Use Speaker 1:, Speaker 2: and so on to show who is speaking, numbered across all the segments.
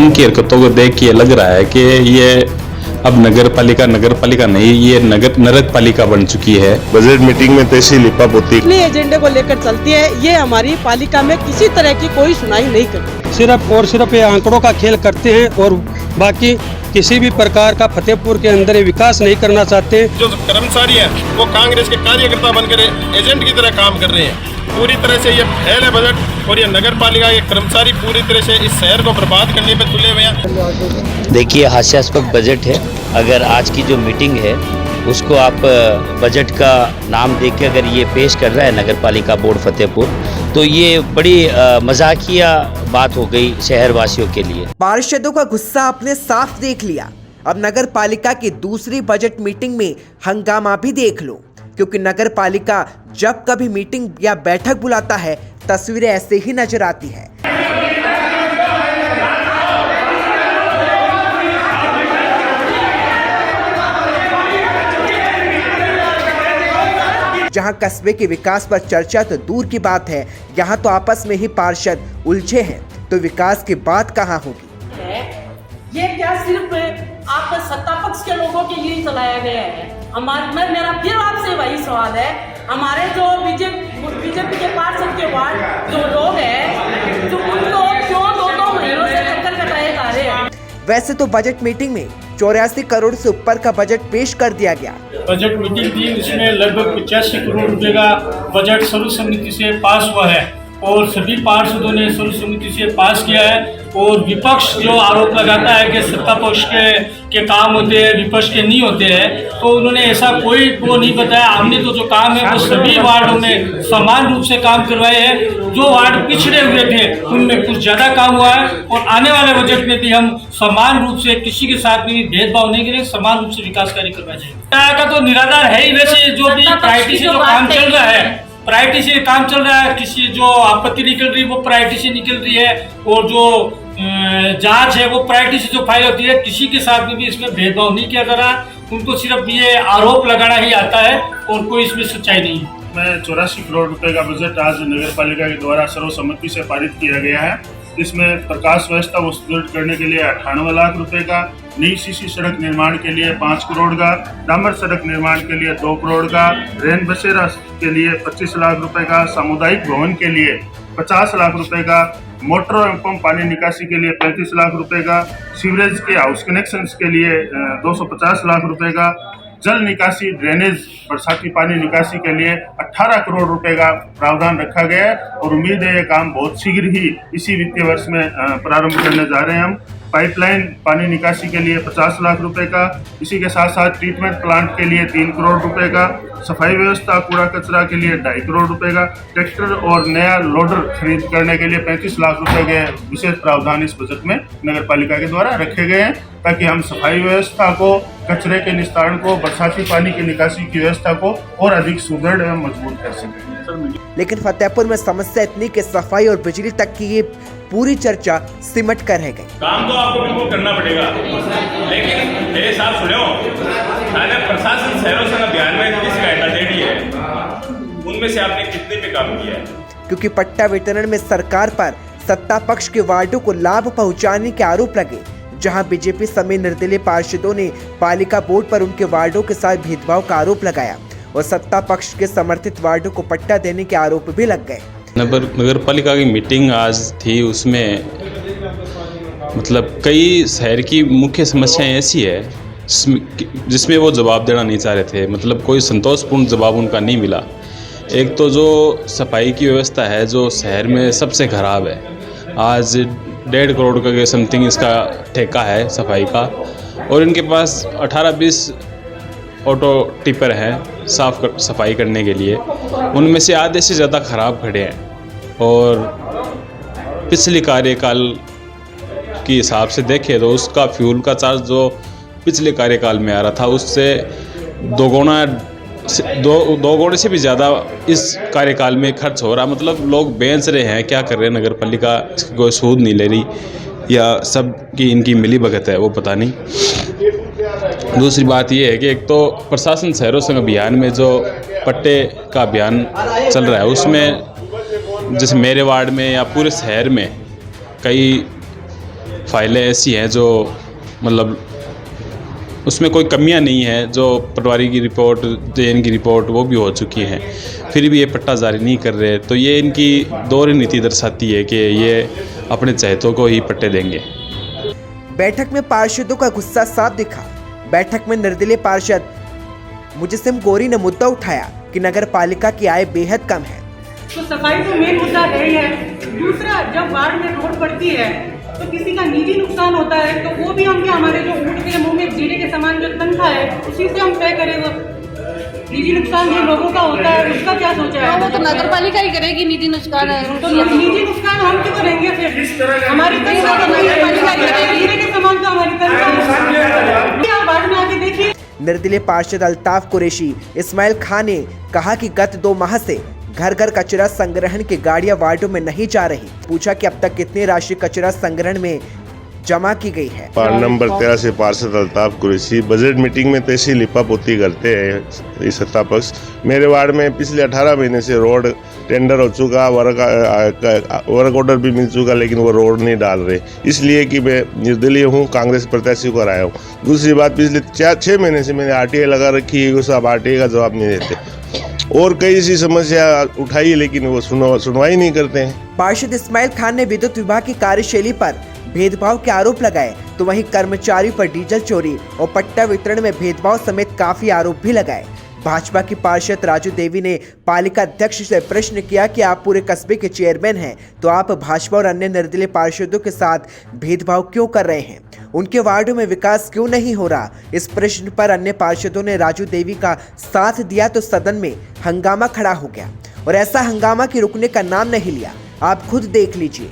Speaker 1: इनकी हरकतों को देख के लग रहा है कि ये अब नगर पालिका नहीं, ये नरक पालिका बन चुकी है।
Speaker 2: बजट मीटिंग में तहसील लिपापोती
Speaker 3: अपने एजेंडे को लेकर चलती है। ये हमारी पालिका में किसी तरह की कोई सुनाई नहीं करती,
Speaker 4: सिर्फ और सिर्फ ये आंकड़ों का खेल करते हैं और बाकी किसी भी प्रकार का फतेहपुर के अंदर विकास नहीं करना चाहते।
Speaker 5: जो कर्मचारी है वो कांग्रेस के कार्यकर्ता बनकर एजेंट की तरह काम कर रहे हैं। पूरी तरह से ये फैल है बजट, और ये नगर पालिका के कर्मचारी पूरी तरह से इस शहर को बर्बाद करने पे तुले हुए हैं।
Speaker 6: देखिए, हास्यास्पद बजट है। अगर आज की जो मीटिंग है उसको आप बजट का नाम देख के अगर ये पेश कर रहा है नगर पालिका बोर्ड फतेहपुर, तो ये बड़ी मजाकिया बात हो गई शहर वासियों के लिए।
Speaker 7: पार्षदों का गुस्सा आपने साफ देख लिया। अब नगर पालिका की दूसरी बजट मीटिंग में हंगामा भी देख लो, क्योंकि नगर पालिका जब कभी मीटिंग या बैठक बुलाता है तस्वीरें ऐसे ही नजर आती है। जहां कस्बे के विकास पर चर्चा तो दूर की बात है, यहां तो आपस में ही पार्षद उलझे हैं, तो विकास की बात कहां होगी।
Speaker 8: ये क्या सिर्फ आपका सत्ता पक्ष के लोगों के लिए चलाया गया है? मेरा फिर आपसे वही सवाल है, हमारे जो बीजेपी के पार्षद के वार्ड जो लोग हैं, तो उनको क्यों 2-2 महीनों से चक्कर कटाए जा रहे हैं?
Speaker 7: वैसे तो बजट मीटिंग में 84 करोड़ से ऊपर का बजट पेश कर दिया गया।
Speaker 9: बजट मीटिंग थी, इसमें लगभग 85 करोड़ रुपए का बजट सर्वसम्मति से पास हुआ है और सभी पार्षदों ने सर्वसम्मति से पास किया है। और विपक्ष जो आरोप लगाता है कि सत्ता पक्ष के काम होते हैं, विपक्ष के नहीं होते हैं, तो उन्होंने ऐसा कोई वो नहीं बताया। हमने तो जो काम है वो सभी वार्डों में समान रूप से काम करवाए हैं। जो वार्ड पिछड़े हुए थे उनमें कुछ ज्यादा काम हुआ है, और आने वाले बजट में भी हम समान रूप से किसी के साथ भी भेदभाव नहीं करेंगे, समान रूप से विकास कार्य करवाए जाएंगे। का तो निराधार है ही। वैसे जो भी प्रायोरिटी से जो काम चल रहा है, प्रायोरिटी से काम चल रहा है, किसी जो आपत्ति निकल रही है वो प्रायोरिटी से निकल रही है, और जो जांच है वो प्रायोरिटी से जो फाइल होती है, किसी के साथ में भी इसमें भेदभाव नहीं किया जा रहा। उनको सिर्फ ये आरोप लगाना ही आता है और कोई इसमें सच्चाई नहीं है।
Speaker 5: में 84 करोड़ रुपए का बजट आज नगर पालिका के द्वारा सर्वसम्मति से पारित किया गया है। इसमें प्रकाश व्यवस्था को सुदृढ़ करने के लिए 98 लाख रुपए का, नई सीसी सड़क निर्माण के लिए 5 करोड़ का, डामर सड़क निर्माण के लिए 2 करोड़ का, रेन बसेरा के लिए 25 लाख रुपए का, सामुदायिक भवन के लिए 50 लाख रुपए का, मोटर एवं पानी निकासी के लिए 35 लाख रुपए का, सीवरेज के हाउस कनेक्शंस के लिए 250 लाख रुपए का, जल निकासी ड्रेनेज बरसाती पानी निकासी के लिए 18 करोड़ रुपए का प्रावधान रखा गया है। और उम्मीद है ये काम बहुत शीघ्र ही इसी वित्तीय वर्ष में प्रारंभ करने जा रहे हैं हम। पाइपलाइन पानी निकासी के लिए 50 लाख रुपए का, इसी के साथ साथ ट्रीटमेंट प्लांट के लिए 3 करोड़ रुपए का, सफाई व्यवस्था कूड़ा कचरा के लिए 2.5 करोड़ रुपए का, ट्रैक्टर और नया लोडर खरीद करने के लिए 35 लाख रुपए के विशेष प्रावधान इस बजट में नगर पालिका के द्वारा रखे गए हैं, ताकि हम सफाई व्यवस्था को, कचरे के निस्तारण को, बरसाती पानी की निकासी की व्यवस्था को और अधिक सुदृढ़ एवं मजबूत कर सकें।
Speaker 7: लेकिन फतेहपुर में समस्या इतनी कि सफाई और बिजली तक की ये पूरी चर्चा सिमट कर रह गई।
Speaker 10: काम तो आपको बिल्कुल करना पड़ेगा, लेकिन मेरे साथ सुनो, मैंने प्रशासन शहरों से अभियान में इतनी शिकायतें दे दी है, उनमें से आपने कितने पे काम किया है?
Speaker 7: क्योंकि पट्टा वितरण में सरकार पर सत्ता पक्ष के वार्डों को लाभ पहुंचाने के आरोप लगे, जहां बीजेपी समेत निर्दलीय पार्षदों ने पालिका बोर्ड पर उनके वार्डों के साथ भेदभाव का आरोप लगाया और सत्ता पक्ष के समर्थित वार्डों को पट्टा देने के आरोप भी लग गए।
Speaker 1: नगर पालिका की मीटिंग आज थी, उसमें मतलब कई शहर की मुख्य समस्याएं ऐसी है जिसमें वो जवाब देना नहीं चाह रहे थे। मतलब कोई संतोषपूर्ण जवाब उनका नहीं मिला। एक तो जो सफाई की व्यवस्था है जो शहर में सबसे खराब है, आज 1.5 करोड़ का समथिंग इसका ठेका है सफाई का, और इनके पास 18-20 ऑटो टिपर हैं सफाई करने के लिए, उनमें से आधे से ज़्यादा ख़राब खड़े हैं। और पिछले कार्यकाल के हिसाब से देखें तो उसका फ्यूल का चार्ज जो पिछले कार्यकाल में आ रहा था उससे दो गुणे से भी ज़्यादा इस कार्यकाल में खर्च हो रहा। मतलब लोग बेच रहे हैं, क्या कर रहे हैं नगर पालिका, इसकी कोई सूद नहीं ले रही या सब की इनकी मिली भगत है वो पता नहीं। दूसरी बात ये है कि एक तो प्रशासन शहरों संग अभियान में जो पट्टे का अभियान चल रहा है उसमें जैसे मेरे वार्ड में या पूरे शहर में कई फाइलें ऐसी हैं जो मतलब उसमें कोई कमियां नहीं है, जो पटवारी की रिपोर्ट, जेएन की रिपोर्ट वो भी हो चुकी हैं, फिर भी ये पट्टा जारी नहीं कर रहे। तो ये इनकी दोहरी नीति दर्शाती है कि ये अपने चहेतों को ही पट्टे देंगे।
Speaker 7: बैठक में पार्षदों का गुस्सा साफ दिखा। बैठक में निर्दलीय पार्षद मुजस्सिम गोरी ने मुद्दा उठाया कि नगर पालिका की आय बेहद कम है।
Speaker 8: तो सफाई तो मेन मुद्दा है ही है। दूसरा, जब वार्ड में रोड पड़ती है तो किसी का निजी नुकसान होता है तो वो भी हम क्या, हमारे जो ऊँट के मुंह में जीरे के समान जो तनख्वाह है उसी से हम तय करेंगे। निजी नुकसान जो लोगों का होता है उसका क्या सोचा है?
Speaker 3: वो तो नगर पालिका ही करेगी। निजी नुकसान है
Speaker 8: तो निजी नुकसान हम क्यों करेंगे? फिर हमारी तनख्वाह तो नगर पालिका ही करेगी। जीरे के समान तो हमारी तनख्वाह। आप वार्ड में आके देखिए।
Speaker 7: निर्दलीय पार्षद अल्ताफ कुरैशी इस्माइल खान ने कहा कि गत 2 माह से घर घर कचरा संग्रहण की गाड़ियां वार्डों में नहीं जा रही। पूछा कि अब तक कितनी राशि कचरा संग्रहण में जमा की गई है।
Speaker 2: वार्ड नंबर 13 से पार्षद अल्ताफ कुरैशी। बजट मीटिंग में तैसी लिपापोती करते हैं ये सत्ता पक्ष। मेरे वार्ड में पिछले 18 महीने से रोड टेंडर हो चुका, वर्क ऑर्डर भी मिल चुका, लेकिन वो रोड नहीं डाल रहे, इसलिए कि मैं निर्दलीय हूँ, कांग्रेस प्रत्याशी को हराया हूँ। दूसरी बात, पिछले 6 महीने से मैंने RTI लगा रखी है, उस अब RTI का जवाब नहीं देते। और कई सी समस्या उठाई लेकिन वो सुनवाई नहीं करते हैं।
Speaker 7: पार्षद इस्माइल खान ने विद्युत विभाग की कार्यशैली पर भेदभाव के आरोप लगाए, तो वहीं कर्मचारियों पर डीजल चोरी और पट्टा वितरण में भेदभाव समेत काफी आरोप भी लगाए। भाजपा की पार्षद राजू देवी ने पालिका अध्यक्ष से प्रश्न किया कि आप पूरे कस्बे के चेयरमैन हैं, तो आप भाजपा और अन्य निर्दलीय पार्षदों के साथ भेदभाव क्यों कर रहे हैं? उनके वार्डों में विकास क्यों नहीं हो रहा? इस प्रश्न पर अन्य पार्षदों ने राजू देवी का साथ दिया तो सदन में हंगामा खड़ा हो गया, और ऐसा हंगामा कि रुकने का नाम नहीं लिया। आप खुद देख लीजिए।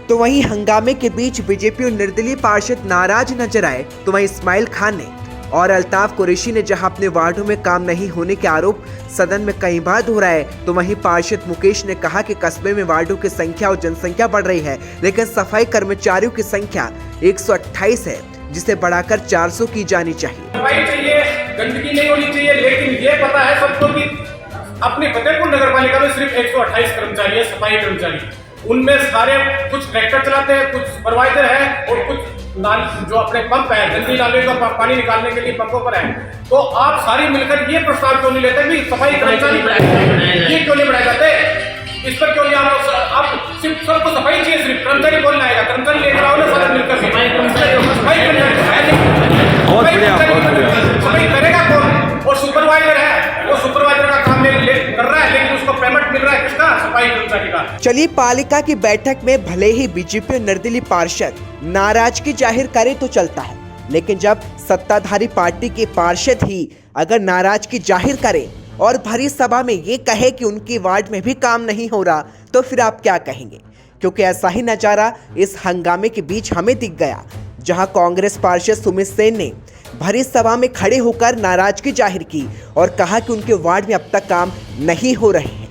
Speaker 7: तो वहीं हंगामे के बीच बीजेपी और निर्दलीय पार्षद नाराज नजर आए, तो वहीं इस्माइल खान ने और अल्ताफ कुरैशी ने जहां अपने वार्डों में काम नहीं होने के आरोप सदन में कई बार दोहराए, तो वहीं पार्षद मुकेश ने कहा कि कस्बे में वार्डों की संख्या और जनसंख्या बढ़ रही है, लेकिन सफाई कर्मचारियों की संख्या 128 है, जिसे बढ़ाकर 400 की जानी चाहिए।
Speaker 9: सफाई चाहिए, गंदगी नहीं होनी चाहिए, लेकिन ये पता है सबको कि अपने फतेहपुर नगर पालिका में सिर्फ 128 कर्मचारी है, सफाई कर्मचारी। उनमें सारे कुछ ट्रैक्टर चलाते हैं, कुछ सुपरवाइजर है और कुछ जो अपने पंप है, गंदी नाले का पानी निकालने के लिए पंपों पर है। तो आप सारी मिलकर ये प्रस्ताव क्यों नहीं लेते कि सफाई कर्मचारी ये क्यों नहीं बढ़ाए जाते? इस पर क्यों नहीं आप सिर्फ सबको सफाई चाहिए, सिर्फ कर्मचारी बोलना आएगा, कर्मचारी लेकर आओ ना सारे मिलकर। सफाई करेगा कौन? और सुपरवाइजर है, वो सुपरवाइजर का काम कर रहा है, लेकिन उसको पेमेंट मिल रहा है किसका? सफाई कर्मचारी का।
Speaker 7: चलिए, पालिका की बैठक में भले ही बीजेपी और निर्दलीय पार्षद नाराजगी जाहिर करे तो चलता है, लेकिन जब सत्ताधारी पार्टी के पार्षद ही अगर नाराजगी जाहिर करे और भरी सभा में ये कहे कि उनकी वार्ड में भी काम नहीं हो रहा, तो फिर आप क्या कहेंगे? क्योंकि ऐसा ही नजारा इस हंगामे के बीच हमें दिख गया, जहां कांग्रेस पार्षद सुमित सेन ने भरी सभा में खड़े होकर नाराजगी जाहिर की और कहा कि उनके वार्ड में अब तक काम नहीं हो रहे हैं।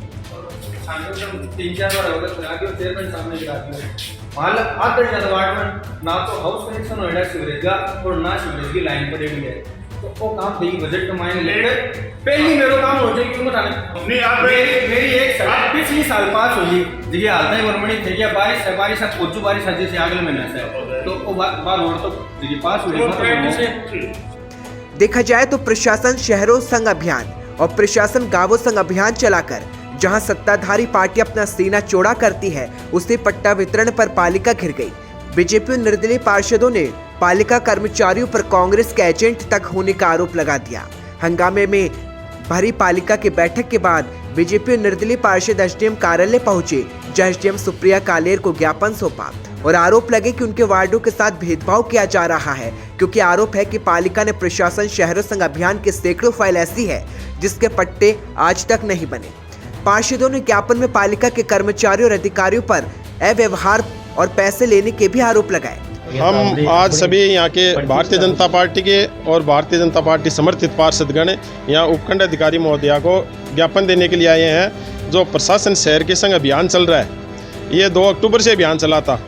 Speaker 11: 3-4 बार होगा चेयरमैन सामने गिरा दिया। वार्ड में ना तो हाउस कनेक्शन हो सीवरेज का और ना सीवरेज की लाइन पड़ेगी है, तो वो काम ठीक बजट का मायने लेकर पहली मेरा काम हो जाए क्यों बताने? मेरी एक सलाह पिछली साल पास होगी देखिए हालत है बरमणी थे क्या बारिश पोचू बारिश आज से अगले महीने से तो वो बार रोड तो देखिए पास हुई।
Speaker 7: देखा जाए तो प्रशासन शहरों संग अभियान और प्रशासन गांवों संग अभियान चलाकर जहां सत्ताधारी पार्टी अपना सीना चौड़ा करती है, उसी पट्टा वितरण पर पालिका घिर गई। बीजेपी और निर्दलीय पार्षदों ने पालिका कर्मचारियों पर कांग्रेस के एजेंट तक होने का आरोप लगा दिया। हंगामे में भरी पालिका की बैठक के बाद बीजेपी और निर्दलीय पार्षद एसडीएम कार्यालय पहुंचे, जहां एसडीएम सुप्रिया कालेर को ज्ञापन सौंपा और आरोप लगे कि उनके वार्डों के साथ भेदभाव किया जा रहा है, क्योंकि आरोप है कि पालिका ने प्रशासन शहरों संग अभियान की सैकड़ों फाइल ऐसी है जिसके पट्टे आज तक नहीं बने। पार्षदों ने ज्ञापन में पालिका के कर्मचारियों और अधिकारियों पर अव्यवहार और पैसे लेने के भी आरोप लगाए।
Speaker 12: हम आज सभी यहाँ के भारतीय जनता पार्टी के और भारतीय जनता पार्टी समर्थित पार्षदगण यहाँ उपखंड अधिकारी महोदया को ज्ञापन देने के लिए आए हैं। जो प्रशासन शहर के संग अभियान चल रहा है, ये 2 अक्टूबर से अभियान चला था।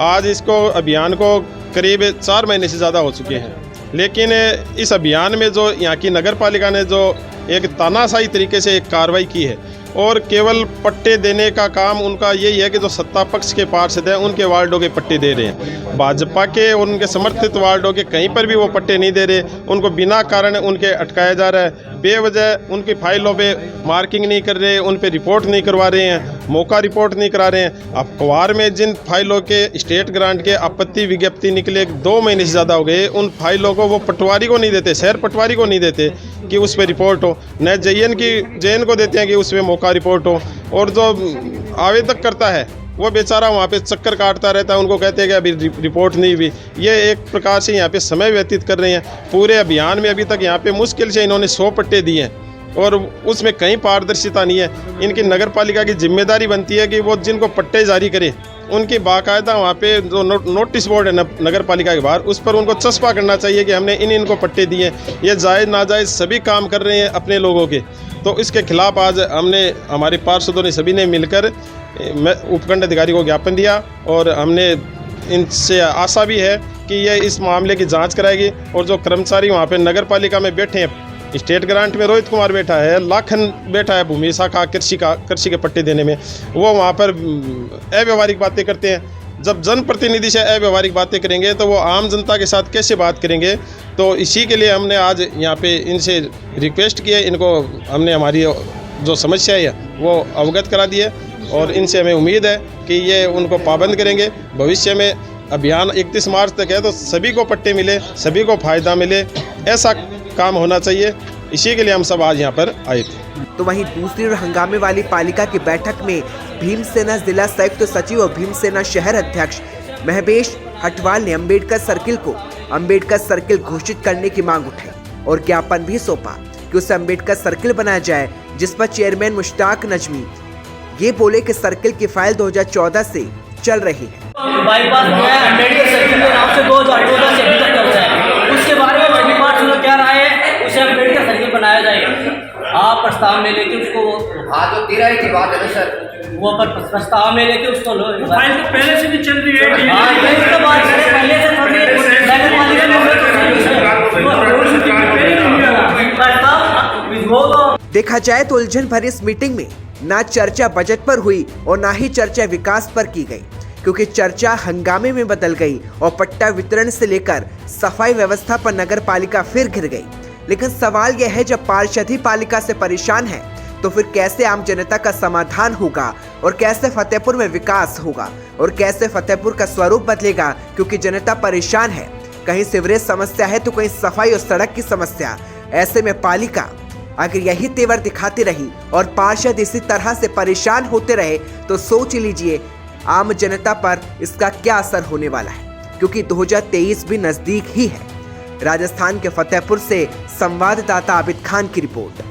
Speaker 12: आज इसको अभियान को करीब 4 महीने से ज़्यादा हो चुके हैं, लेकिन इस अभियान में जो यहाँ की नगर पालिका ने जो एक तानाशाही तरीके से एक कार्रवाई की है और केवल पट्टे देने का काम उनका यही है कि जो सत्ता पक्ष के पार्षद हैं उनके वार्डों के पट्टे दे रहे हैं। भाजपा के और उनके समर्थित वार्डों के कहीं पर भी वो पट्टे नहीं दे रहे, उनको बिना कारण उनके अटकाया जा रहा है। बेवजह उनकी फाइलों पे मार्किंग नहीं कर रहे, उन पे रिपोर्ट नहीं करवा रहे हैं, मौका रिपोर्ट नहीं करा रहे हैं। अखबार में जिन फाइलों के स्टेट ग्रांट के आपत्ति विज्ञप्ति निकले 2 महीने से ज़्यादा हो गए, उन फाइलों को वो पटवारी को नहीं देते, शहर पटवारी को नहीं देते कि उस पर रिपोर्ट हो, न जेएन को देते हैं कि उस पर मौका रिपोर्ट हो। और जो आवेदक करता है वो बेचारा वहाँ पे चक्कर काटता रहता है, उनको कहते हैं कि अभी रिपोर्ट नहीं हुई। ये एक प्रकार से यहाँ पे समय व्यतीत कर रहे हैं। पूरे अभियान में अभी तक यहाँ पे मुश्किल से इन्होंने 100 पट्टे दिए हैं और उसमें कहीं पारदर्शिता नहीं है। इनकी नगर पालिका की जिम्मेदारी बनती है कि वो जिनको पट्टे जारी करे उनकी बाकायदा वहाँ पे जो नोटिस बोर्ड है नगर पालिका के बाहर, उस पर उनको चस्पा करना चाहिए कि हमने इनको पट्टे दिए। ये जायज़ नाजायज़ सभी काम कर रहे हैं अपने लोगों के, तो इसके खिलाफ आज हमने हमारे पार्षदों ने सभी ने मिलकर उपखंड अधिकारी को ज्ञापन दिया और हमने इनसे आशा भी है कि ये इस मामले की जांच कराएगी। और जो कर्मचारी वहाँ पे नगर पालिका में बैठे हैं, स्टेट ग्रांट में रोहित कुमार बैठा है, लाखन बैठा है भूमि शाखा कृषि के पट्टे देने में, वो वहाँ पर अव्यवहारिक बातें करते हैं। जब जनप्रतिनिधि से अव्यवहारिक बातें करेंगे तो वो आम जनता के साथ कैसे बात करेंगे। तो इसी के लिए हमने आज यहाँ पे इनसे रिक्वेस्ट की है, इनको हमने हमारी जो समस्या है वो अवगत करा दी है और इनसे हमें उम्मीद है कि ये उनको पाबंद करेंगे। भविष्य में अभियान 31 मार्च तक है तो सभी को पट्टे मिले, सभी को फ़ायदा मिले, ऐसा काम होना चाहिए। इसी के लिए हम सब आज यहाँ पर आए थे।
Speaker 7: तो वहीं दूसरी ओर हंगामे वाली पालिका की बैठक में भीमसेना जिला संयुक्त सचिव और भीमसेना शहर अध्यक्ष महबेश हटवाल ने अम्बेडकर सर्किल को अम्बेडकर सर्किल घोषित करने की मांग उठाई और ज्ञापन भी सौंपा कि उसे अम्बेडकर सर्किल बनाया जाए, जिस पर चेयरमैन मुश्ताक नजमी ये बोले कि सर्किल की फाइल 2014 से चल रही है।
Speaker 9: बाईपास अम्बेडकर सर्किल के नाम से 2014 से अभी तक चल रहा है, उसके बारे में सभी पार्षद क्या राय है, उसे अम्बेडकर सर्किल बनाया जाए। आप प्रस्ताव में लेके उसको
Speaker 11: जो 13 की बात है ना सर,
Speaker 9: वो पर प्रस्ताव में लेके उसको लो। फाइल तो पहले से भी चल रही है। पहले से थोड़ी
Speaker 7: देखा जाए तो उलझन भरी इस मीटिंग में ना चर्चा बजट पर हुई और ना ही चर्चा विकास पर की गई, क्योंकि चर्चा हंगामे में बदल गई और पट्टा वितरण से लेकर सफाई व्यवस्था पर नगर पालिका फिर घिर गई। लेकिन सवाल यह है, जब पार्षद ही पालिका से परेशान है तो फिर कैसे आम जनता का समाधान होगा और कैसे फतेहपुर में विकास होगा और कैसे फतेहपुर का स्वरूप बदलेगा, क्योंकि जनता परेशान है। कहीं सीवरेज समस्या है तो कहीं सफाई और सड़क की समस्या। ऐसे में पालिका अगर यही तेवर दिखाती रही और पार्षद इसी तरह से परेशान होते रहे तो सोच लीजिए आम जनता पर इसका क्या असर होने वाला है, क्योंकि 2023 भी नजदीक ही है। राजस्थान के फतेहपुर से संवाददाता आबिद खान की रिपोर्ट।